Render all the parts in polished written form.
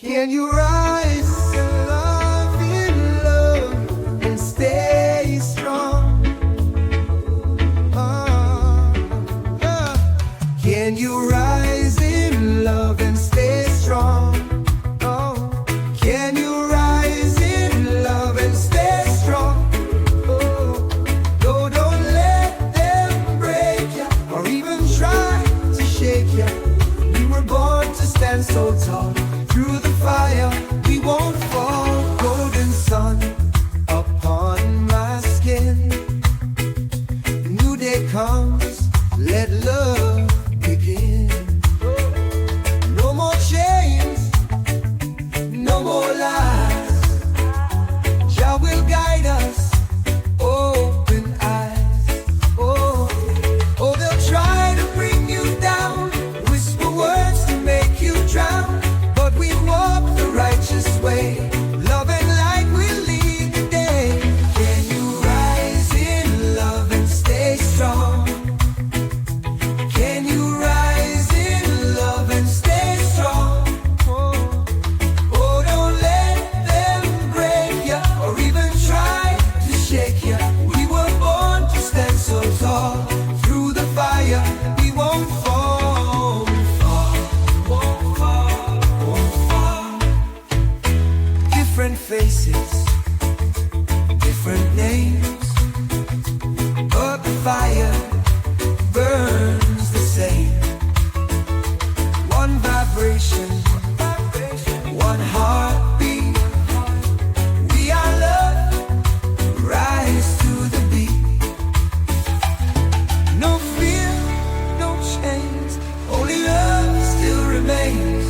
Can you rise in love and stay strong? Can you rise in love and stay strong? Oh, can you rise in love and stay strong? Oh, no, don't let them break you or even try to shake you. We were born to stand so tall. Through the fire, we won't fall. Golden sun upon my skin. A new day comes, let love begin. No more chains, no more lies. Jah will guide us, open eyes. Oh, oh, they'll try to bring you down, whisper words to make you drown. But we walk the righteous way, love and light will lead the day. Can you rise in love and stay strong? Can you rise in love and stay strong? Oh, oh, don't let them break ya or even try to shake ya. We were born to stand so tall. Through the fire, we won't fall. Won't fall, won't fall. Different faces, different names, but the fire burns the same. One vibration, one heartbeat. We are love, rise to the beat. No fear, no chains, only love still remains.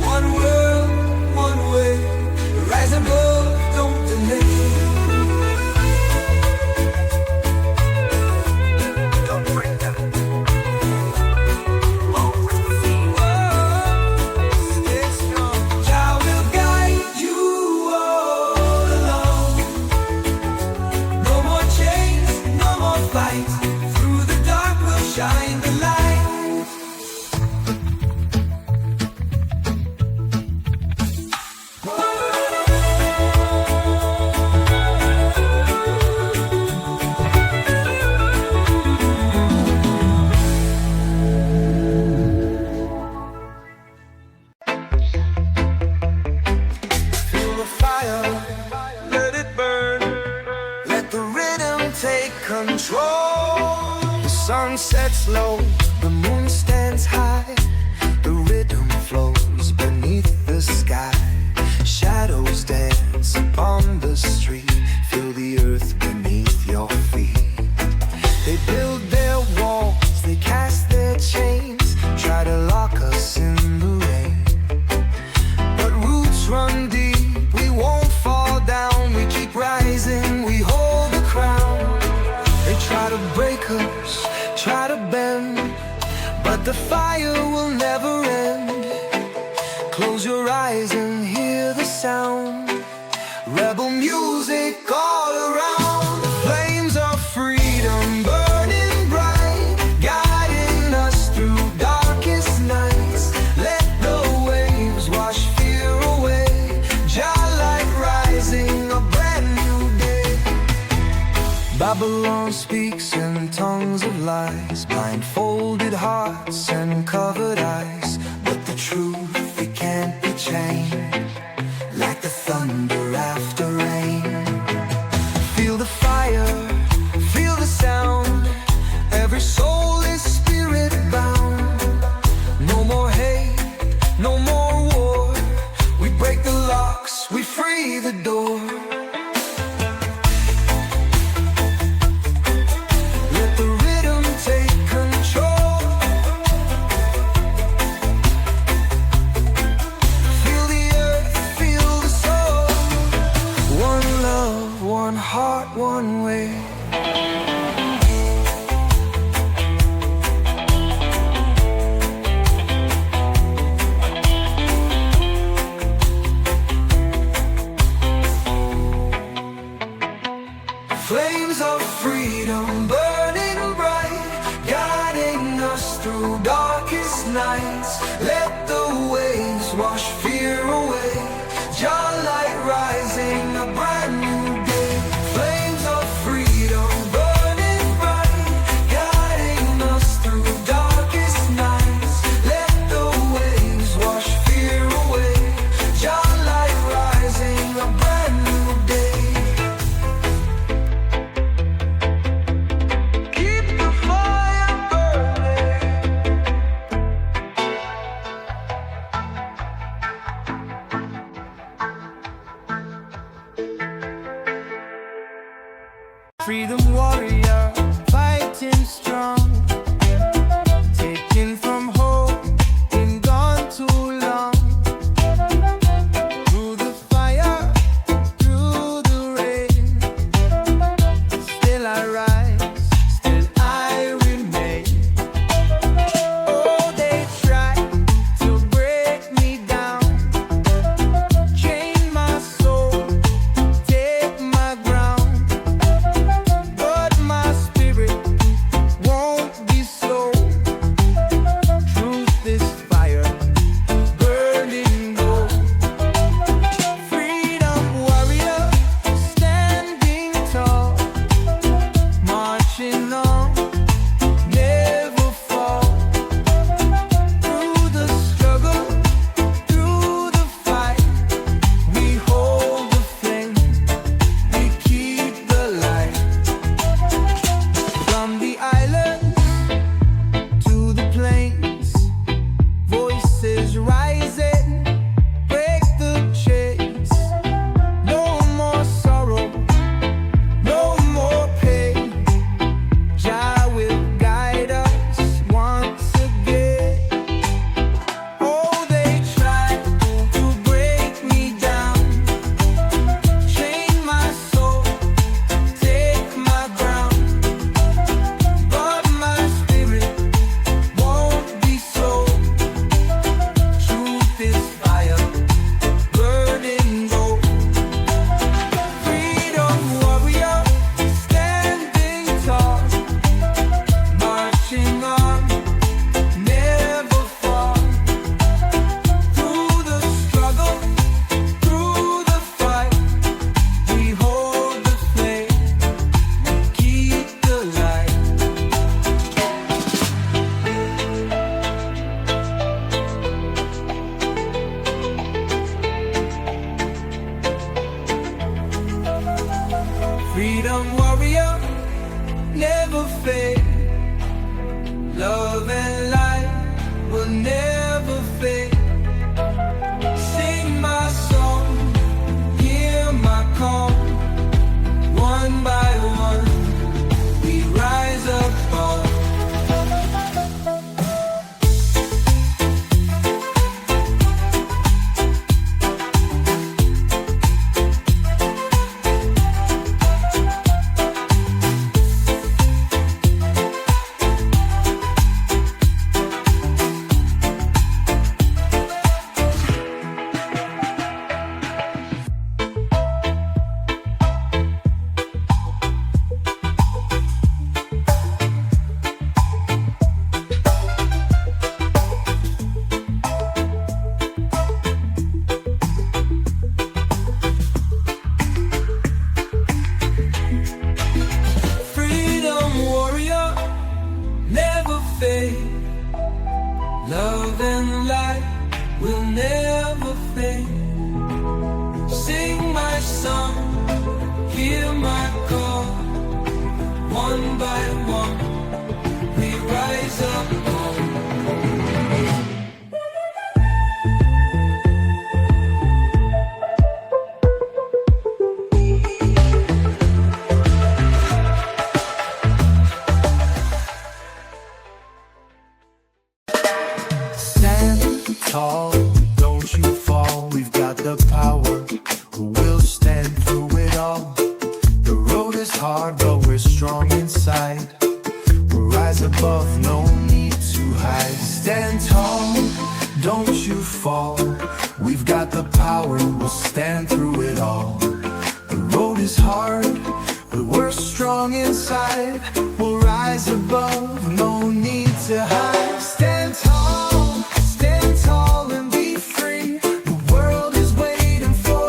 One world, one way, rise above, don't delay. Don't break down. Stay strong. Jah will guide you all along. No more chains, no more fight. Through the dark will shine the light. Feel the fire, let it burn. Let the rhythm take control. The sun sets low, the moon stands high. The rhythm flows beneath the sky. Shadows dance upon the street. Feel the earth beneath your feet. They build their walls, they cast their chains. Try to lock us in the rain. But roots run deep, we won't fall down. We keep rising, we hold the crown. They try to break us, try to bend, but the fire will never end. Close your eyes and hear the sound. Rebel music all around. Flames of freedom burning bright, guiding us through darkest nights. Let the waves wash fear away. Jah light rising, a brand new day. Babylon speaks in tongues of lies, blindfolded hearts and covered eyes. But the truth, it can't be chained, like the thunder after rain. Feel the fire, feel the sound. Every soul is spirit bound. No more hate, no more war. We break the locks, we free the door. Let the rhythm take control. Feel the earth, feel the soul. One love, one heart, one way. Flames of freedom burning bright, guiding us through darkest nights. Let the waves wash fear away. Your light rising, a brand new day. Flames of freedom burning bright, guiding us through darkest nights. Let the waves wash fear away. Your light rising, a brand new day. Keep the fire burning. Freedom warrior, fighting strong, taken from home, been gone too long. Through the fire, through the rain, still I rise, still I remain. Oh, they try to break me down, chain my soul, take my ground. But my spirit won't be slow. Truth is fire, burning low. Freedom warrior, standing tall, marching on, never fall. Through the struggle, through the fight, we hold the flame, we keep the light. From the islands to the plains, voices rising, break the chains. No more sorrow, no more pain. Jah will guide us once again. Oh, they try to break me down, chain my soul, take my ground. But my spirit won't be sold. Truth is fire, burning low. Freedom warrior, standing tall, marching on, never fall. Through the struggle, through the fight, we hold the flame, we keep the light. Freedom warrior, never fade. Love and light will never fade. Sing my song, hear my call. One by one, we rise above. Freedom warrior, never fade. Love and light will never fade. Sing my song, hear my call. One by one, we rise up. Stand tall, don't you fall. We've got the power, we'll stand through it all. The road is hard, but we're strong inside. We'll rise above, no need to hide. Stand tall, don't you fall. We've got the power, we'll stand through it all. The road is hard, but we're strong inside. We'll rise above, no need to hide. Stand tall and be free. The world is waiting for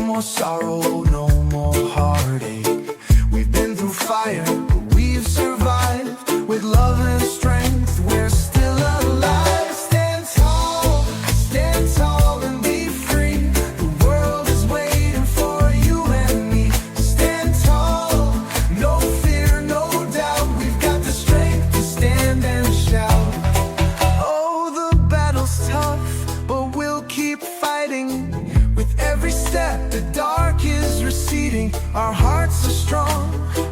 more sorrow, no more heartache. We've been through fire, but we've survived. With love and strength, we're still alive. Stand tall and be free. The world is waiting for you and me. Stand tall, no fear, no doubt. We've got the strength to stand and shout. Oh, the battle's tough, but we'll keep fighting. With every step, the dark is receding. Our hearts are strong,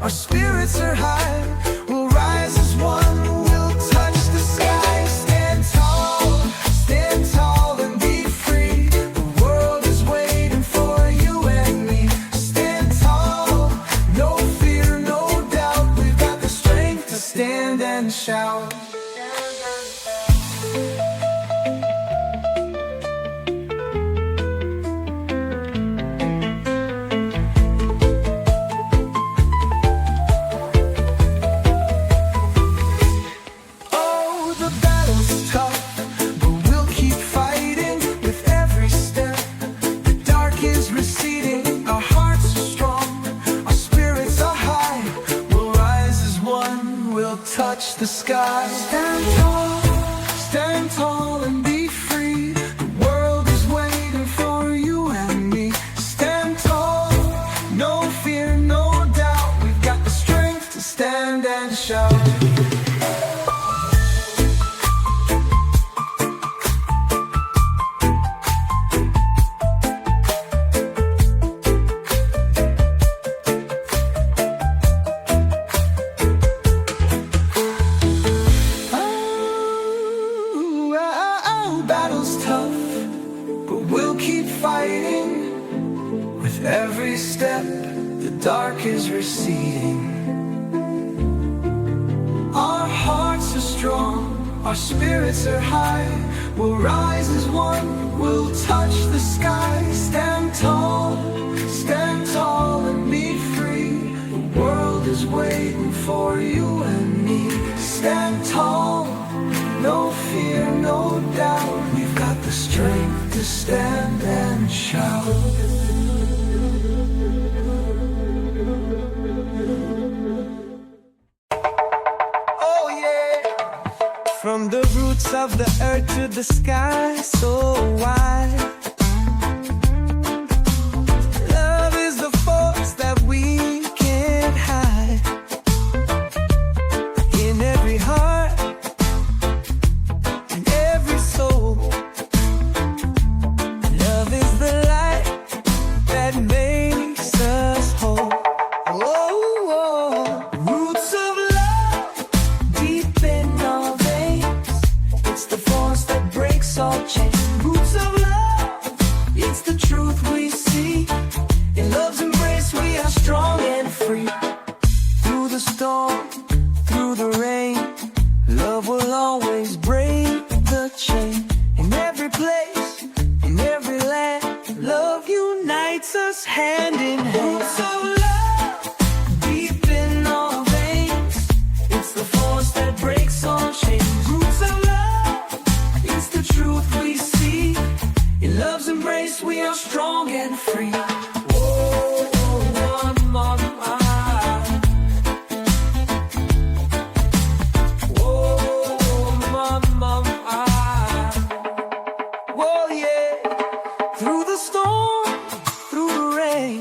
our spirits are high. We'll rise as one, we'll touch the sky. Stand tall and be free. The world is waiting for you and me. Stand tall, no fear, no doubt. We've got the strength to stand and shout. Touch the sky. Stand tall and be free. The world is waiting for you and me. Stand tall, no fear, no doubt. We've got the strength to stand and shout. With every step, the dark is receding. Our hearts are strong, our spirits are high. We'll rise as one, we'll touch the sky. Stand tall and be free. The world is waiting for you and me. Stand tall, no fear, no doubt. We've got the strength to stand and shout. Oh yeah! From the roots of the earth to the sky, so wide. Love is the force that we can't hide. In every heart, in every soul. Love is the light that makes us whole. Oh, roots of love deep in our veins. It's the force that breaks all chains. Roots of love, it's the truth we see. In love's embrace we are strong and free. Through the storm, through the rain, love will always break the chain. In every place, in every land, love unites us hand in hand. Roots of love deep in our veins. It's the force that breaks all chains. Roots of love, it's the truth we see. In love's embrace we are strong and free. Whoa, mama. Whoa, mama. Whoa, yeah. Through the storm, through the rain,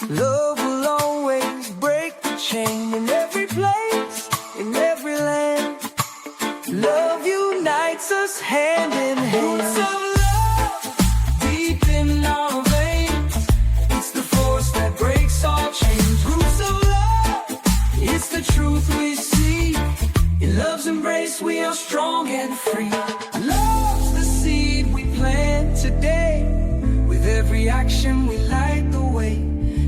love will always break the chain. In every place, in every land, love unites us hand in hand. Roots of love deep in our veins. It's the force that breaks all chains. Roots of love, it's the truth we see. In love's embrace we are strong and free. Love's the seed we plant today. With every action we light the way.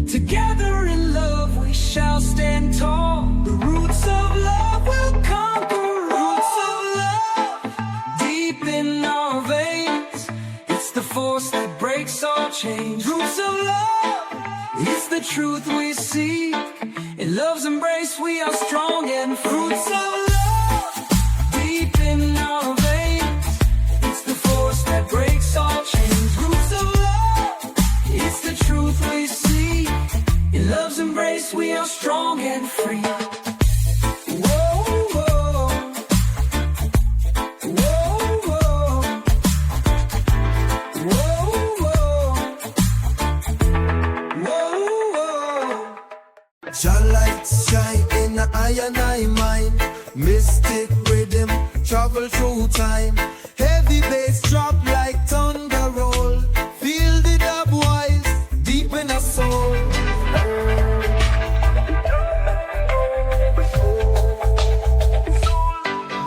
Together in love we shall stand tall. The roots of love will conquer. Roots of love deep in our veins. It's the force that breaks all chains. Roots of love, it's the truth we seek. In love's embrace we are strong and free. Roots of love deep in our veins. It's the force that breaks all chains. Roots of love, it's the truth we see. In love's embrace we are strong and free. Whoa, whoa. Whoa, whoa. Whoa, whoa. Whoa, whoa. Jah lights shine in the eye and I mind. Mystic rhythm travel through time. Heavy bass drop like thunder roll. Feel the dub wise deep in our soul.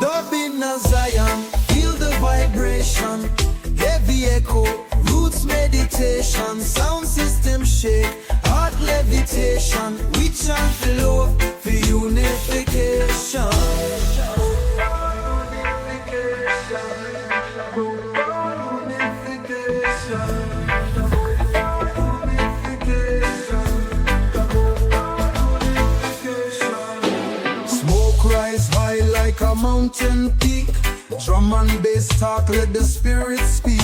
Dub in a Zion, feel the vibration. Heavy echo, roots meditation. Sound system shake, heart levitation. We chant the love for unification. Smoke rise high like a mountain peak. Drum and bass talk, let the spirit speak.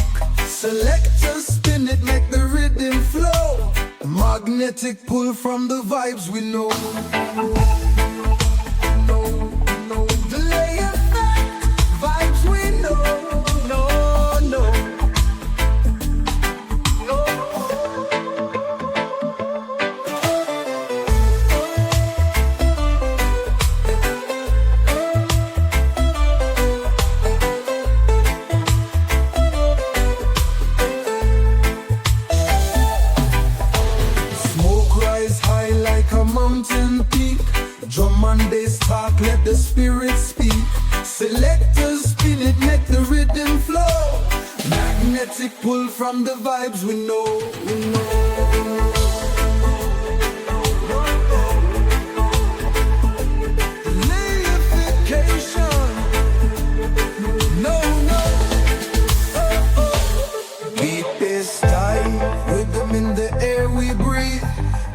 Selectors spin it, make the rhythm flow. Magnetic pull from the vibes we know. Delay effect, vibes we know. Mountain peak, drum and bass talk, let the spirit speak. Selectors spin it, make the rhythm flow. Magnetic pull from the vibes we know. Layification, no. Beat bass tight, rhythm in the air we breathe.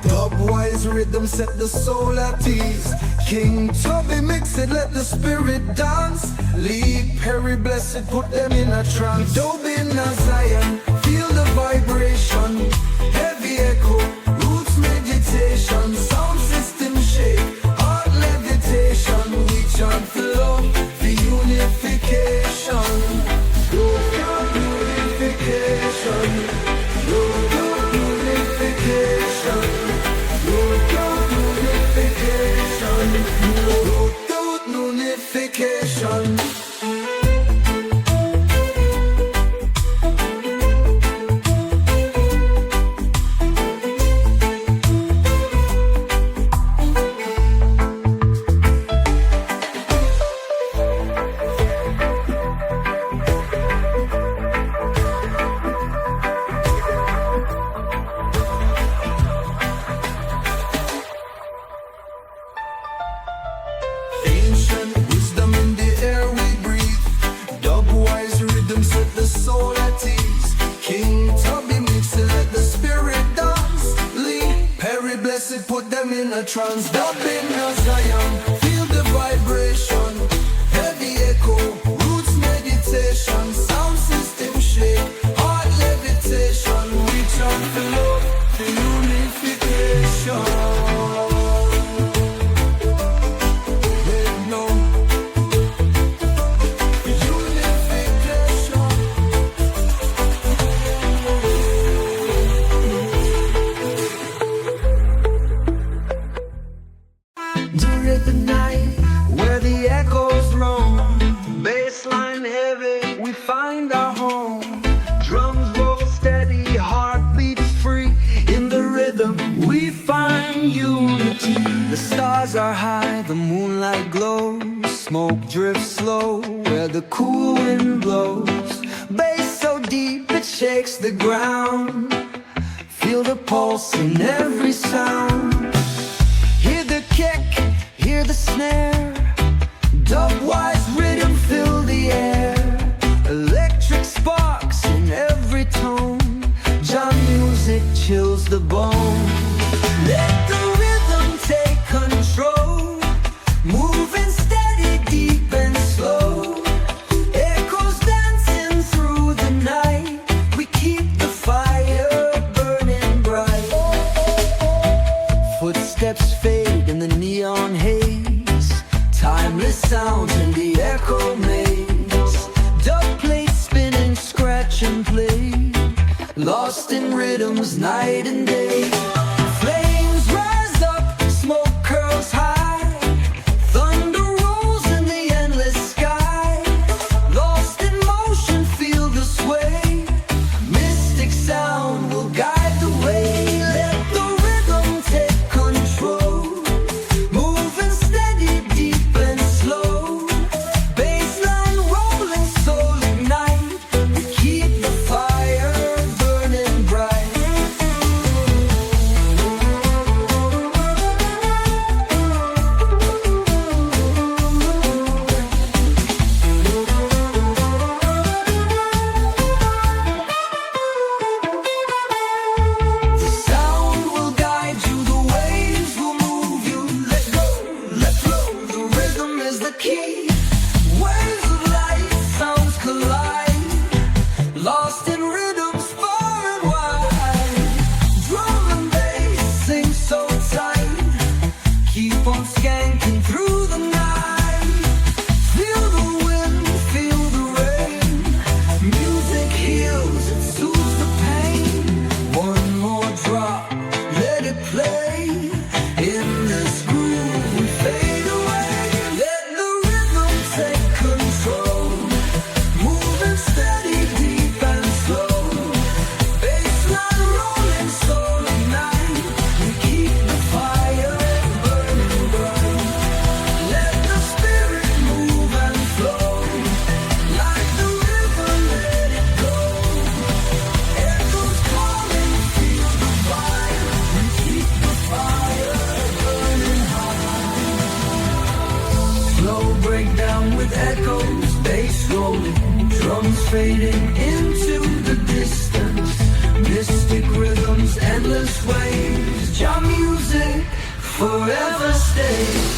Dub-wise rhythm set the soul at ease. King Tubby mix it, let the spirit dance. Lee Perry blessed, put them in a trance. Dub in a Zion, feel the vibration. Heavy echo, roots meditation. Sound system shake, heart levitation. We chant for love, for unification. Unification. Unification. Ancient wisdom in the air we breathe. Dub-wise rhythm set the soul at ease. King Tubby mix it, let the spirit dance. Lee Perry blessed, put them in a trance. Dub in a Zion, feel the vibration. Heavy echo, roots meditation. Sound system shake, heart levitation. We chant for love, for unification. During the night, where the echoes roam, bassline heavy, we find our home. Drums roll steady, heart beats free. In the rhythm, we find unity. The stars are high, the moonlight glows. Smoke drifts slow, where the cool wind blows. Bass so deep, it shakes the ground. Feel the pulse in every sound. Hear the kick, hear the snare. Dub-wise rhythm fill the air. Electric sparks in every tone. John music chills the bone. Let the rhythm take control. Moving steady, deep and slow. Echoes dancing through the night. We keep the fire burning bright. footsteps fade in the neon haze. Timeless sounds in the echo maze. Dub plates spinning, scratch and play. Lost in rhythms night and day. Flames rise up, smoke curls high. Thunder rolls in the endless sky. Lost in motion, feel the sway. Mystic sound will guide the way. Let the rhythm take control. Moving steady, deep and slow. Bassline rolling, soul ignite. We keep the fire burning bright. The sound will guide you, the waves will move you. Let go, let flow, the rhythm is the key. Waves of light, sounds collide. Lost in rhythms far and wide. Drum and bass sing so tight. Keep on skanking through the night. Feel the wind, feel the rain. Music heals, it soothes the pain. One more drop, let it play. In this groove we fade away. Let the rhythm take control. Moving steady, deep and slow. Bassline rolling, soul ignite. We keep the fire burning bright. Let the spirit move and flow. Like the river, let it go. Echoes calling, feel the fire. We keep the fire burning high. Slow breakdown with echoes, bass rolling, drums fading into the distance. Mystic rhythms, endless waves. Jam music forever stays.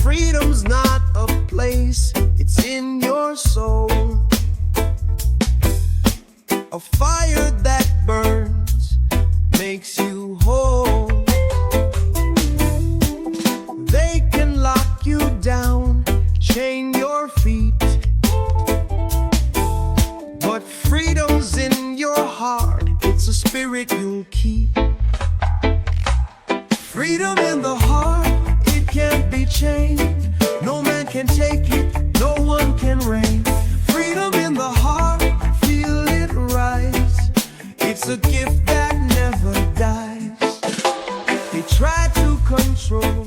Freedom's not a place, it's in your soul. A fire that burns makes you whole. They can lock you down, chain your feet, but freedom's in your heart, it's a spirit you'll keep. Freedom in the heart, it can't be chained. No man can take it, no one can reign. Freedom in the heart, feel it rise. It's a gift that never dies. They try to control,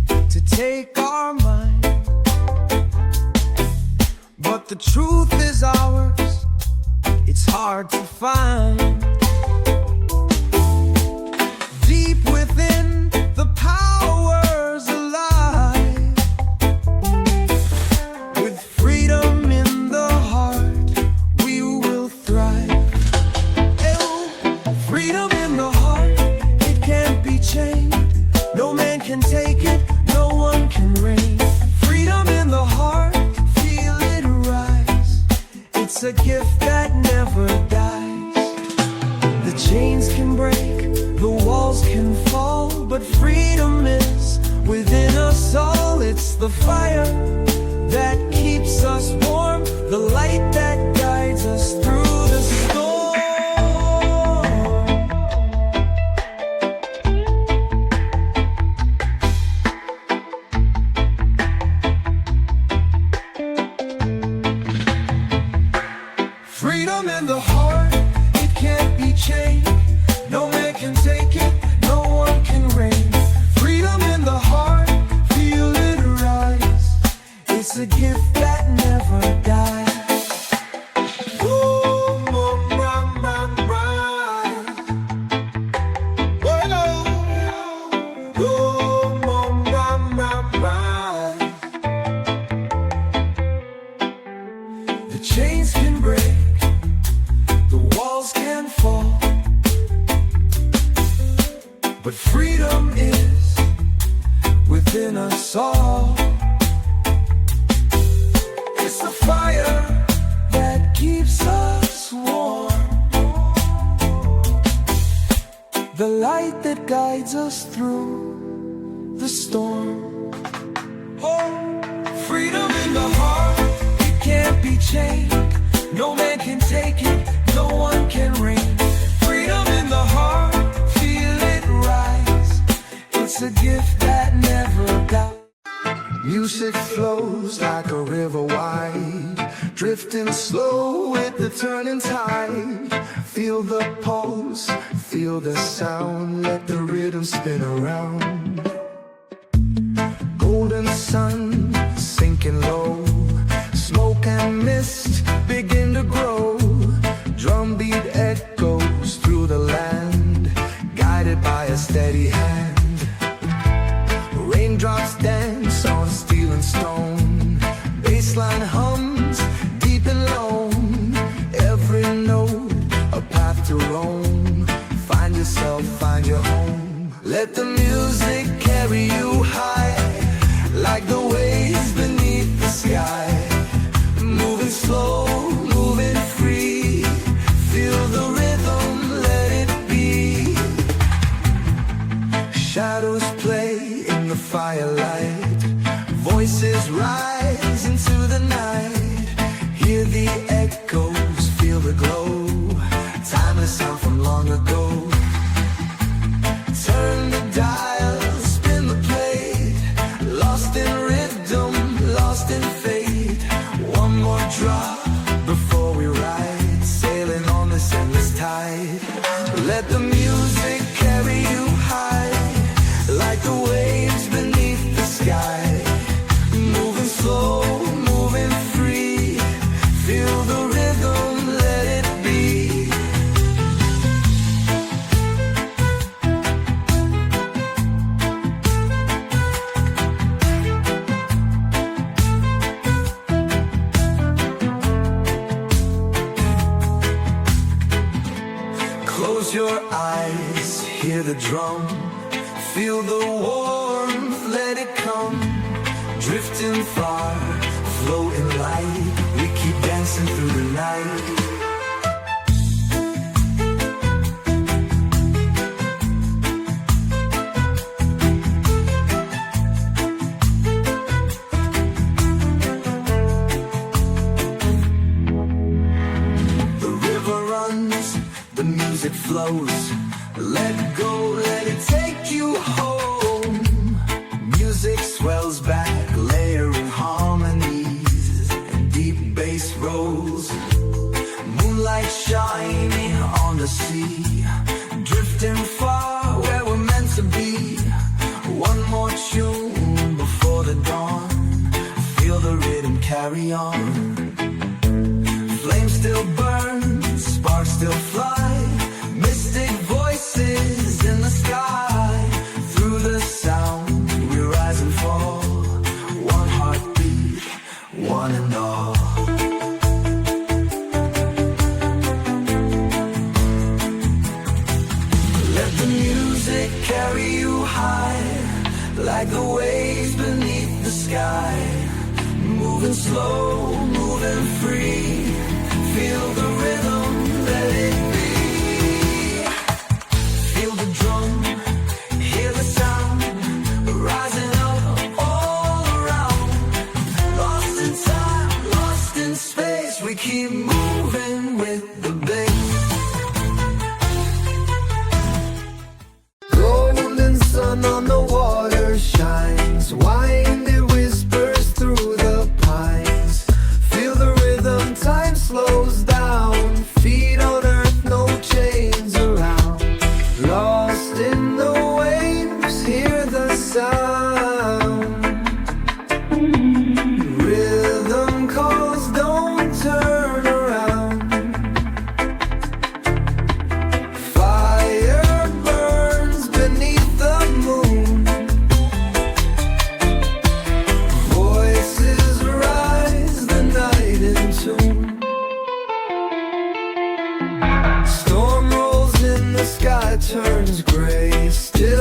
to take our mind, but the truth is ours, it's hard to find. Deep within, the power's alive. With freedom in the heart, we will thrive. Freedom in the heart, it can't be chained. No man can take it, no one can reign. Freedom in the heart, feel it rise. It's a gift that never dies. The chains can break, the walls can fall, but freedom is within us all. It's the fire that keeps us warm, the light that guides us through the storm. Freedom in the heart, it can't be chained. No man can take it, no one can reign. Freedom in the heart, feel it rise. It's a gift that never dies. but freedom is within us all. It's the fire that keeps us warm, the light that guides us through the storm. Oh, freedom in the heart, it can't be chained. No man can take it, no one can reign. Freedom in the heart, feel it rise. It's a gift that never dies. Music flows like a river wide, drifting slow with the turning tide. Feel the pulse, feel the sound, let the rhythm spin around. Golden sun sinking low, smoke and mist begin to grow. Drumbeat echoes through the land, guided by a steady hand. Raindrops dance on steel and stone, bassline hums deep and lone. Every note a path to roam, find yourself, find your home. Let the music carry you high, like the waves beneath the sky. Moving slow, moving free, feel the rhythm, let it be. Shadows play in the firelight, voices rise into the night. Hear the echoes, feel the glow, timeless sound from long ago. Turn the dial, spin the plate, lost in rhythm, lost in fate. One more drop before we ride, sailing on this endless tide. Let the music carry you high, like the waves beneath the sky. Moving slow, moving free, feel the rhythm, let it be. Close your eyes, hear the drum, feel the warmth, let it come. Drifting far, floating light, we keep dancing through the night. The river runs, the music flows. Let go, let it take you home. Music swells back, layering harmonies and deep bass rolls. Moonlight shining on the sea, drifting far where we're meant to be. One more tune before the dawn, feel the rhythm carry on. Flame still burns, sparks still fly, mystic voices in the sky. Through the sound we rise and fall, one heartbeat, one and all. Let the music carry you high, like the waves beneath the sky. Moving slow, moving free, feel the rhythm, let it be. Feel the drum, hear the sound, rising up all around. Lost in time, lost in space, we keep moving with the bass. Golden sun on the water shines, wind it whispers through the pines. Feel the rhythm, time slows down, feet on earth, no chains around. Lost in the waves, hear the sound. Rhythm calls, don't turn around. Fire burns beneath the moon, voices rise, the night in tune. Storm rolls in the sky, turns gray, still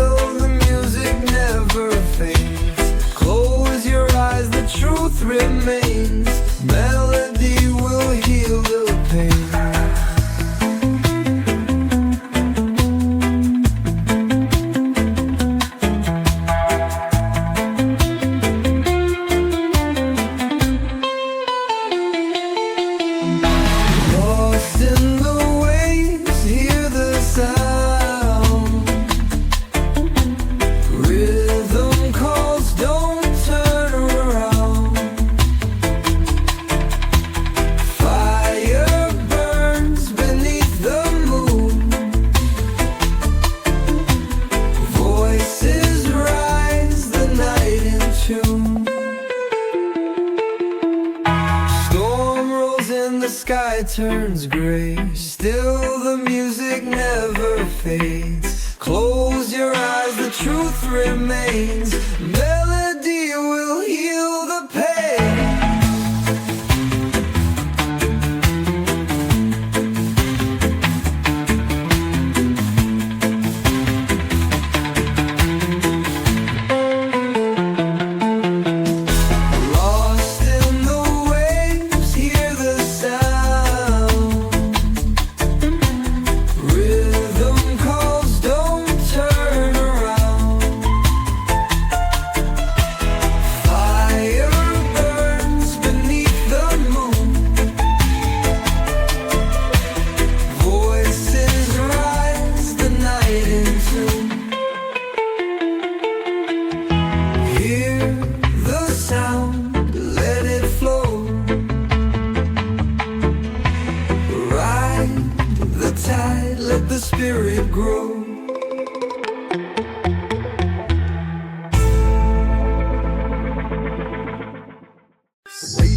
turns gray, still the music never fades. Close your eyes, the truth remains. Melody will heal the pain. Let the spirit grow.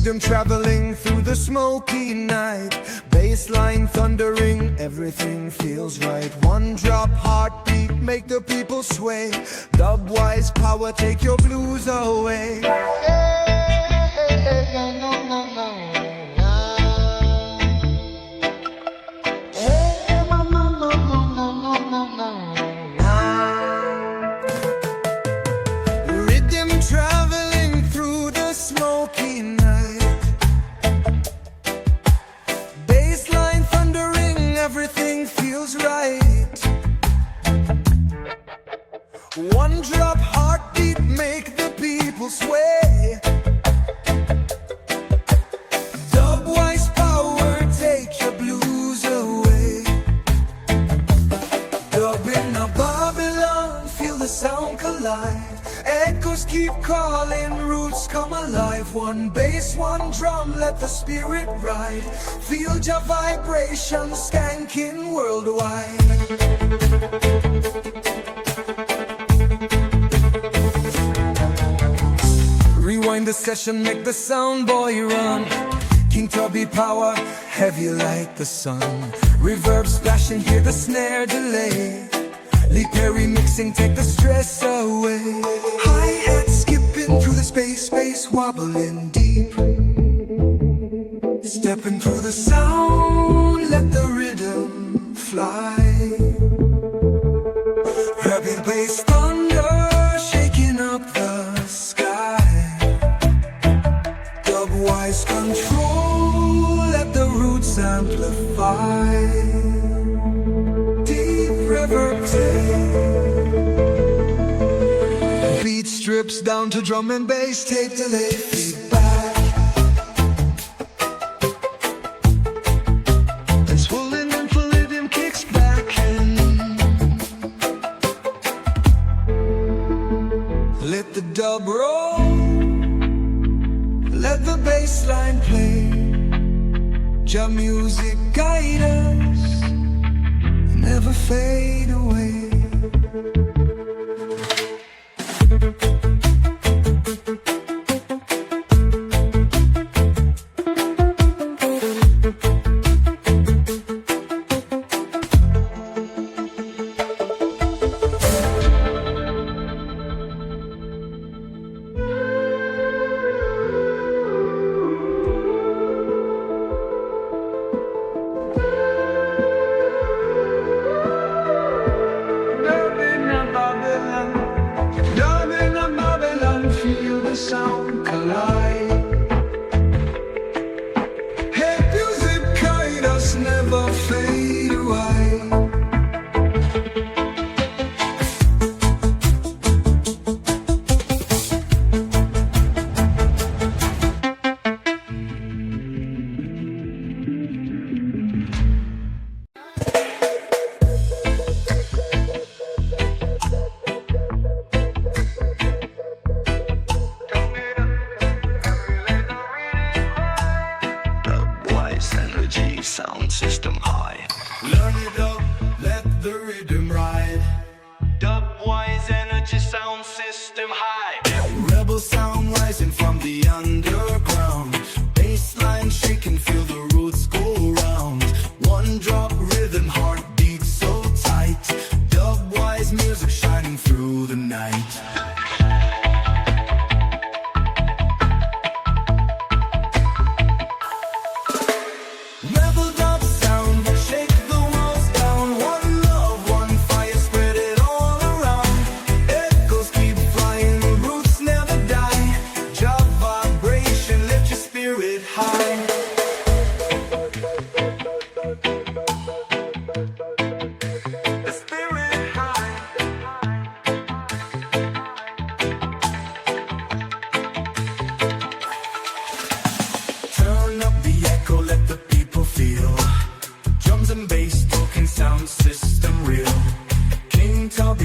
Edom traveling through the smoky night, bassline thundering, everything feels right. One drop heartbeat, make the people sway. Dub-wise power, take your blues away. Traveling through the smoky night, bassline thundering, everything feels right. One drop heartbeat, make the people sway. Dub-wise power, take your blues away. Dub in a Babylon, feel the sound collide. Echoes keep calling, roots come alive. One bass, one drum, let the spirit ride. Feel your vibration, skanking worldwide. Rewind the session, make the sound boy run. King Tubby power, heavy like the sun. Reverb splashing, hear the snare delay. Lee Perry mixing, take the stress away. Hi-hat skipping through the space wobbling deep. Stepping through the sound, let the rhythm fly. Rapid bass thunder, shaking up the sky. Dub-wise control, let the roots amplify. Beat strips down to drum and bass, tape delay, feedback. And swollen and full rhythm kicks back in. Let the dub roll, let the bass line play. Jam music guide us, never fade away. Sound collide. Hey, music guide us, never fade away. Sound system high. Learn it up, let the rhythm ride. Dub-wise energy sound system high. Rebel sound rising from the underground. Bassline shaking, feel the roots go round.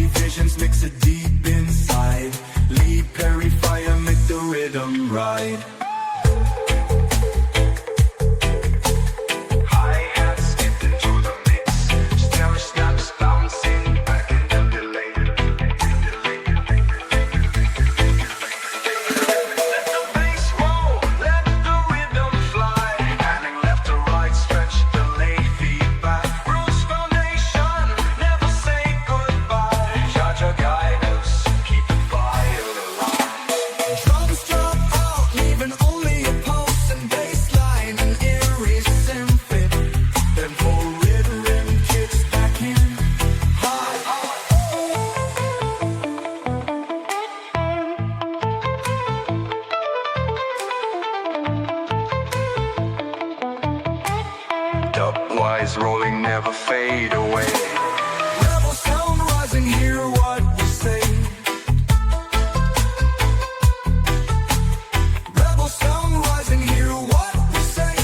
divisions, mix it deep inside. Lead, Perry, fire, make the rhythm ride. Hi-hats get into the mix. Snare snaps bouncing back in the delay. Let the bass roll, let the rhythm fly. Panning left to right, stretch delay feedback. Bruce foundation, never say goodbye. Judge or guide us, keep the fire alive. Drums drop out, leaving only a pulse and bass line, an eerie symphony. Then full rhythm kicks back in hard. Dubwise rolling, never fade away. Rebel sound rising, hear what we say. Rebel sound rising, hear what we say.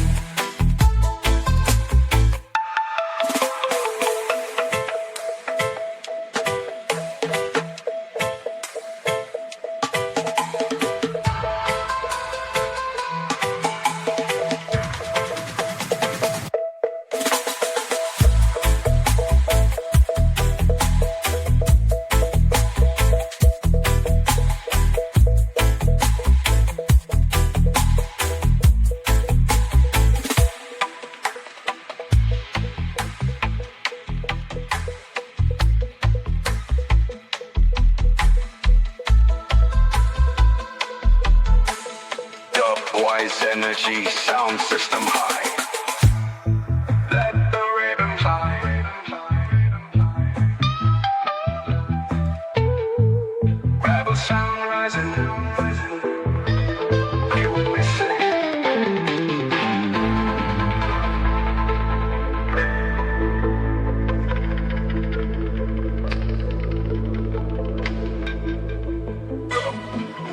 Dubwise energy, sound system high. Let the rhythm fly. Rebel sound rising. Hear what we say.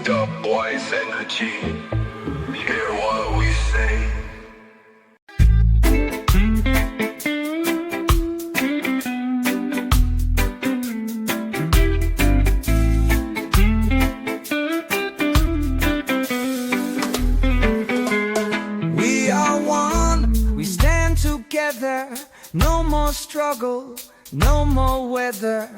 Dubwise energy. Hear what we say. We are one, we stand together. No more struggle, no more weather.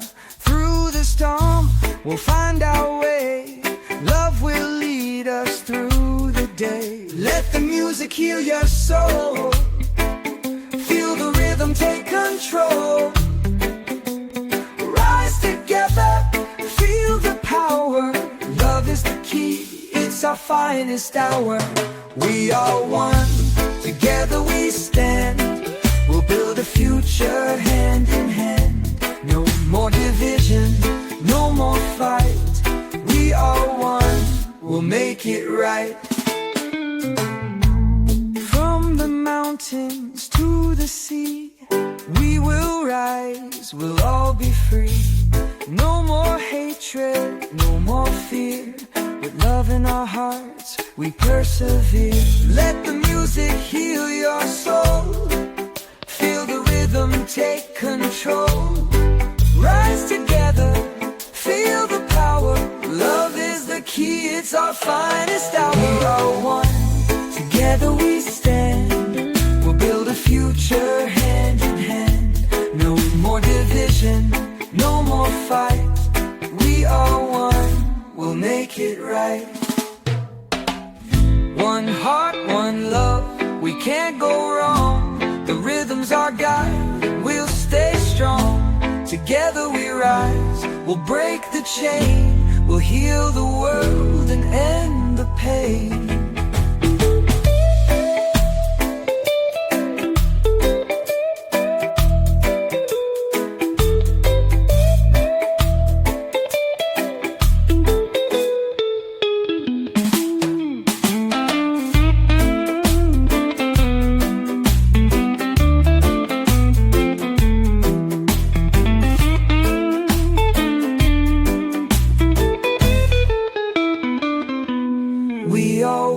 Through the storm, we'll find our way. Love will lead us through the day. Let the music heal your soul. Feel the rhythm take control. Rise together, feel the power. Love is the key, it's our finest hour. We are one, together we stand. We'll build a future hand in hand. No more division, no more fight. We are one, we'll make it right. From the mountains to the sea, we will rise, we'll all be free. No more hatred, no more fear. With love in our hearts, we persevere. Let the music heal your soul. Feel the rhythm take control. Rise together, feel the power. Love is the key, it's our finest hour. We are one, together we stand. We'll build a future hand in hand. No more division, no more fight. We are one, we'll make it right. One heart, one love, we can't go wrong. The rhythm's our guide, we'll stay strong. Together we rise, we'll break the chain. We'll heal the world and end the pain. We are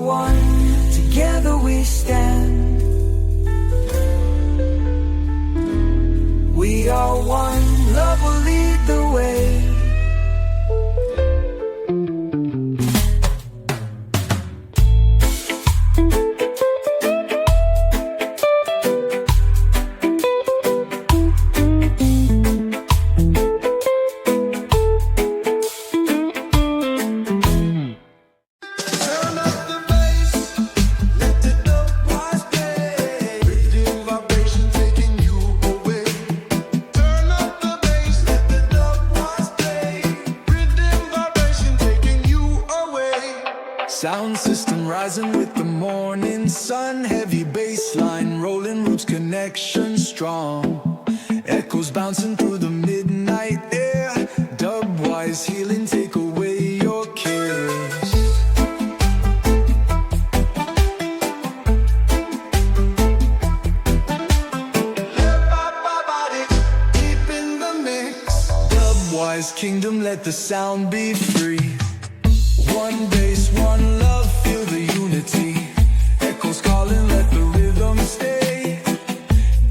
Sound system rising with the morning sun. Heavy bass line rolling, roots connection strong. Echoes bouncing through the midnight air. Dub-wise healing, take away your cares. Deep in the mix. Dub-wise kingdom, let the sound be free. One bass, one love, feel the unity. Echoes calling, let the rhythm stay.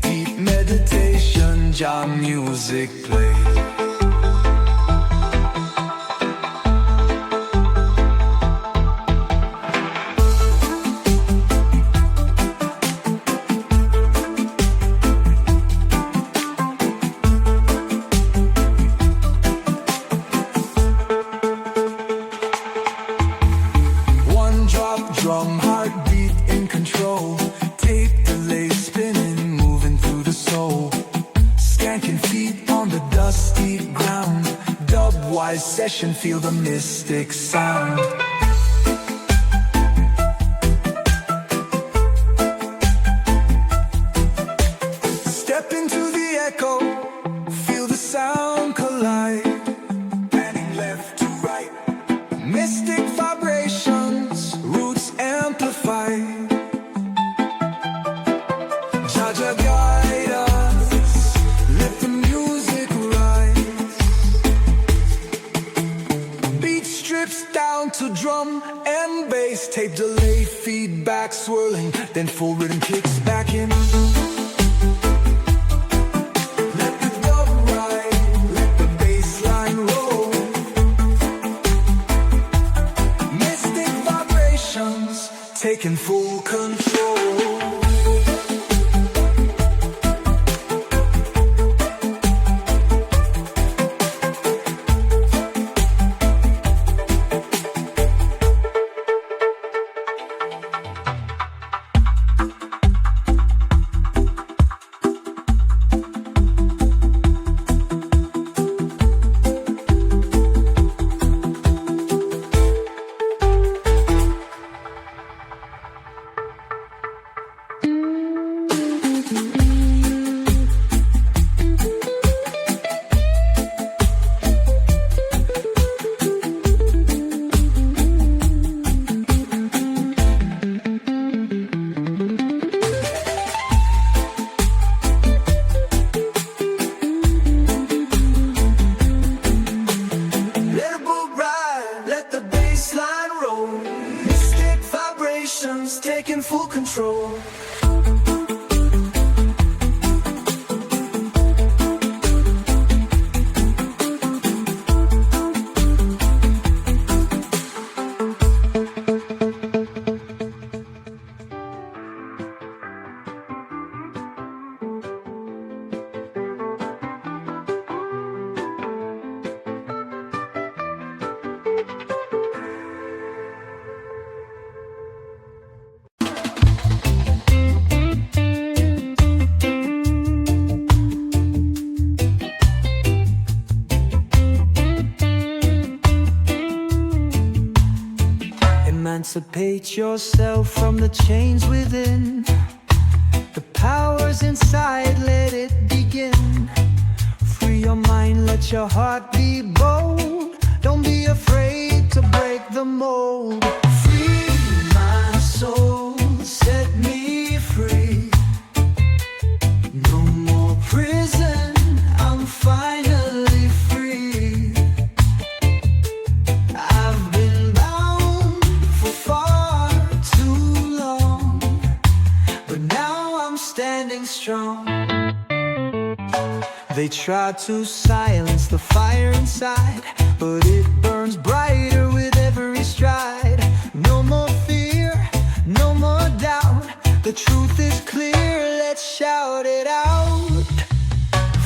Deep meditation, jam music play. Drum, heartbeat in control. Tape delay spinning, moving through the soul. Skanking feet on the dusty ground. Dub-wise session, feel the mystic sound. Step into the echo, feel the sound collide. Panning left to right, mystic vibrations, roots amplify. Jaja guide us, let the music rise. Beat strips down to drum and bass. Tape delay, feedback swirling, then full rhythm kicks back in. Let the dub ride, let the bass line roll. Mystic vibrations, taking full control. Taking full control. Emancipate yourself from the chains within. The power's inside, let it begin. Free your mind, let your heart be bold. Don't be afraid to break the mold. Free my soul, set me free. No more prison, I'm finally free. I've been bound for far too long, but now I'm standing strong. They try to silence the fire inside, but it burns brighter with every stride. No more fear, no more doubt. The truth is clear, let's shout it out.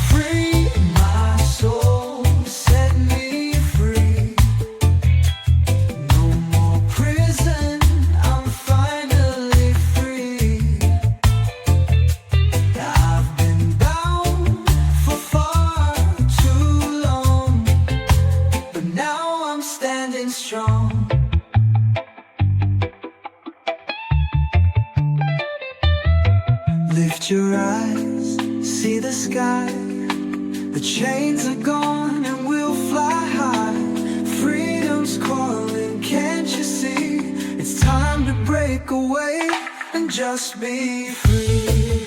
Free my soul, set me free. No more prison, I'm finally free. I've been bound for far too long, but now at your eyes, see the sky. The chains are gone and we'll fly high. Freedom's calling, can't you see? It's time to break away and just be free.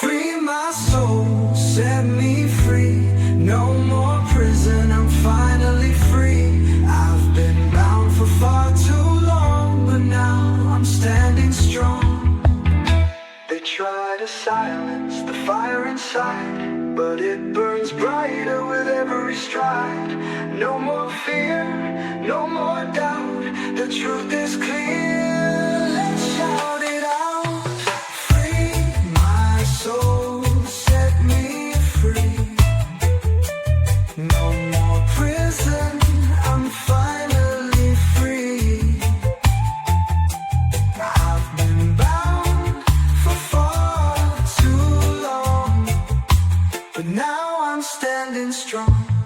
Free my soul, set me free. No more prison, I'm finally free. I've been bound for far too long, but now I'm standing strong. They try to silence the fire inside, but it burns brighter with every stride. No more fear, no more doubt, the truth is clear. Let's shout it out. Free my soul, set me free. No more prison, I'm finally free. I've been bound for far too long, but now I'm standing strong.